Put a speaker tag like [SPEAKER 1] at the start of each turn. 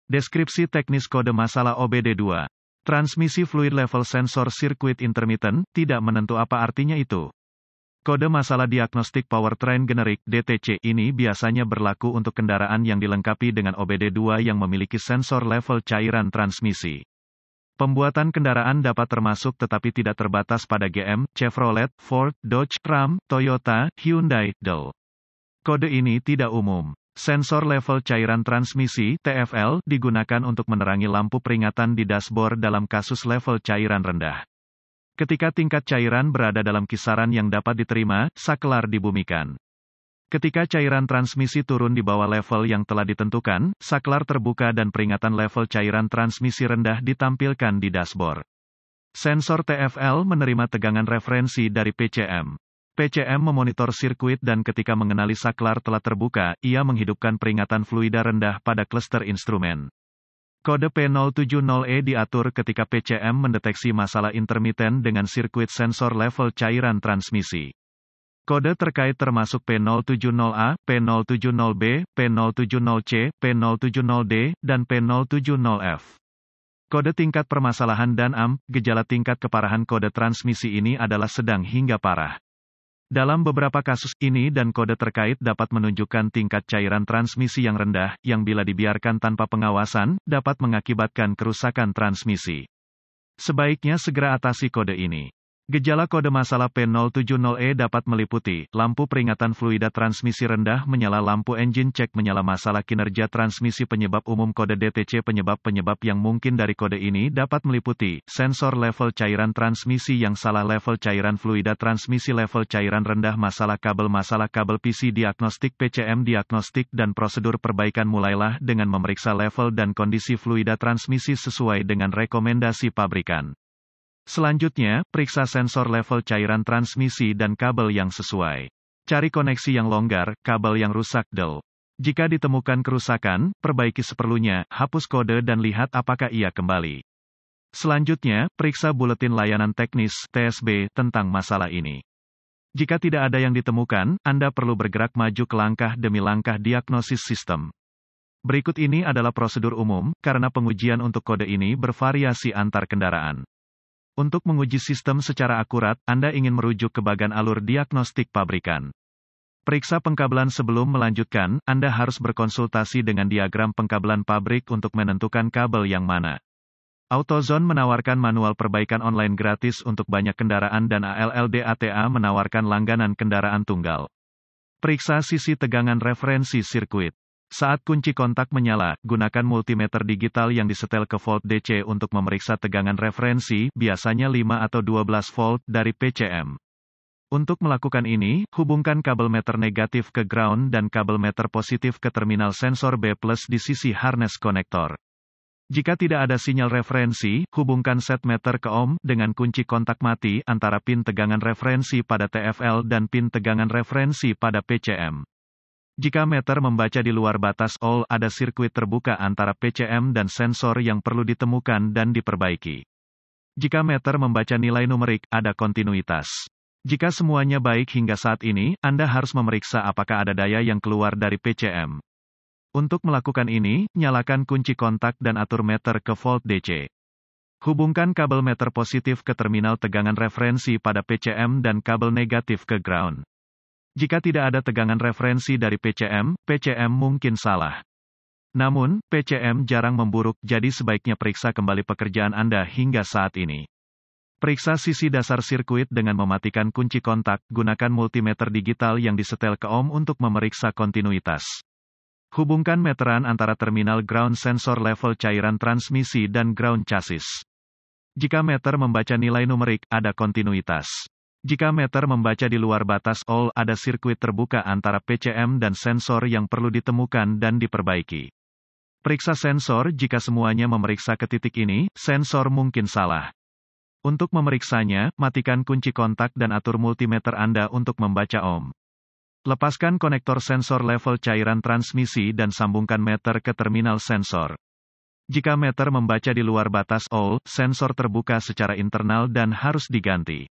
[SPEAKER 1] Deskripsi teknis kode masalah OBD2. Transmisi Fluid Level Sensor Circuit Intermittent, tidak menentu apa artinya itu. Kode masalah diagnostik powertrain generik (DTC) ini biasanya berlaku untuk kendaraan yang dilengkapi dengan OBD2 yang memiliki sensor level cairan transmisi. Pembuatan kendaraan dapat termasuk tetapi tidak terbatas pada GM, Chevrolet, Ford, Dodge, Ram, Toyota, Hyundai, Dell. Kode ini tidak umum. Sensor level cairan transmisi (TFL) digunakan untuk menerangi lampu peringatan di dashboard dalam kasus level cairan rendah. Ketika tingkat cairan berada dalam kisaran yang dapat diterima, saklar dibumikan. Ketika cairan transmisi turun di bawah level yang telah ditentukan, saklar terbuka dan peringatan level cairan transmisi rendah ditampilkan di dashboard. Sensor TFL menerima tegangan referensi dari PCM. PCM memonitor sirkuit dan ketika mengenali saklar telah terbuka, ia menghidupkan peringatan fluida rendah pada cluster instrumen. Kode P070E diatur ketika PCM mendeteksi masalah intermiten dengan sirkuit sensor level cairan transmisi. Kode terkait termasuk P070A, P070B, P070C, P070D, dan P070F. Kode tingkat permasalahan dan gejala tingkat keparahan kode transmisi ini adalah sedang hingga parah. Dalam beberapa kasus ini dan kode terkait dapat menunjukkan tingkat cairan transmisi yang rendah, yang bila dibiarkan tanpa pengawasan, dapat mengakibatkan kerusakan transmisi. Sebaiknya segera atasi kode ini. Gejala kode masalah P070E dapat meliputi, lampu peringatan fluida transmisi rendah menyala, lampu engine check menyala, masalah kinerja transmisi. Penyebab umum kode DTC. Penyebab yang mungkin dari kode ini dapat meliputi, sensor level cairan transmisi yang salah, level cairan fluida transmisi, level cairan rendah, masalah kabel PC, diagnostik PCM, diagnostik dan prosedur perbaikan. Mulailah dengan memeriksa level dan kondisi fluida transmisi sesuai dengan rekomendasi pabrikan. Selanjutnya, periksa sensor level cairan transmisi dan kabel yang sesuai. Cari koneksi yang longgar, kabel yang rusak, Dell. Jika ditemukan kerusakan, perbaiki seperlunya, hapus kode dan lihat apakah ia kembali. Selanjutnya, periksa buletin layanan teknis (TSB) tentang masalah ini. Jika tidak ada yang ditemukan, Anda perlu bergerak maju ke langkah demi langkah diagnosis sistem. Berikut ini adalah prosedur umum, karena pengujian untuk kode ini bervariasi antar kendaraan. Untuk menguji sistem secara akurat, Anda ingin merujuk ke bagan alur diagnostik pabrikan. Periksa pengkabelan sebelum melanjutkan, Anda harus berkonsultasi dengan diagram pengkabelan pabrik untuk menentukan kabel yang mana. AutoZone menawarkan manual perbaikan online gratis untuk banyak kendaraan dan ALLDATA menawarkan langganan kendaraan tunggal. Periksa sisi tegangan referensi sirkuit. Saat kunci kontak menyala, gunakan multimeter digital yang disetel ke volt DC untuk memeriksa tegangan referensi, biasanya 5 atau 12 volt, dari PCM. Untuk melakukan ini, hubungkan kabel meter negatif ke ground dan kabel meter positif ke terminal sensor B+ di sisi harness konektor. Jika tidak ada sinyal referensi, hubungkan set meter ke ohm dengan kunci kontak mati antara pin tegangan referensi pada TFL dan pin tegangan referensi pada PCM. Jika meter membaca di luar batas all, ada sirkuit terbuka antara PCM dan sensor yang perlu ditemukan dan diperbaiki. Jika meter membaca nilai numerik, ada kontinuitas. Jika semuanya baik hingga saat ini, Anda harus memeriksa apakah ada daya yang keluar dari PCM. Untuk melakukan ini, nyalakan kunci kontak dan atur meter ke volt DC. Hubungkan kabel meter positif ke terminal tegangan referensi pada PCM dan kabel negatif ke ground. Jika tidak ada tegangan referensi dari PCM, PCM mungkin salah. Namun, PCM jarang memburuk, jadi sebaiknya periksa kembali pekerjaan Anda hingga saat ini. Periksa sisi dasar sirkuit dengan mematikan kunci kontak, gunakan multimeter digital yang disetel ke ohm untuk memeriksa kontinuitas. Hubungkan meteran antara terminal ground sensor level cairan transmisi dan ground chassis. Jika meter membaca nilai numerik, ada kontinuitas. Jika meter membaca di luar batas all, ada sirkuit terbuka antara PCM dan sensor yang perlu ditemukan dan diperbaiki. Periksa sensor. Jika semuanya memeriksa ke titik ini, sensor mungkin salah. Untuk memeriksanya, matikan kunci kontak dan atur multimeter Anda untuk membaca ohm. Lepaskan konektor sensor level cairan transmisi dan sambungkan meter ke terminal sensor. Jika meter membaca di luar batas all, sensor terbuka secara internal dan harus diganti.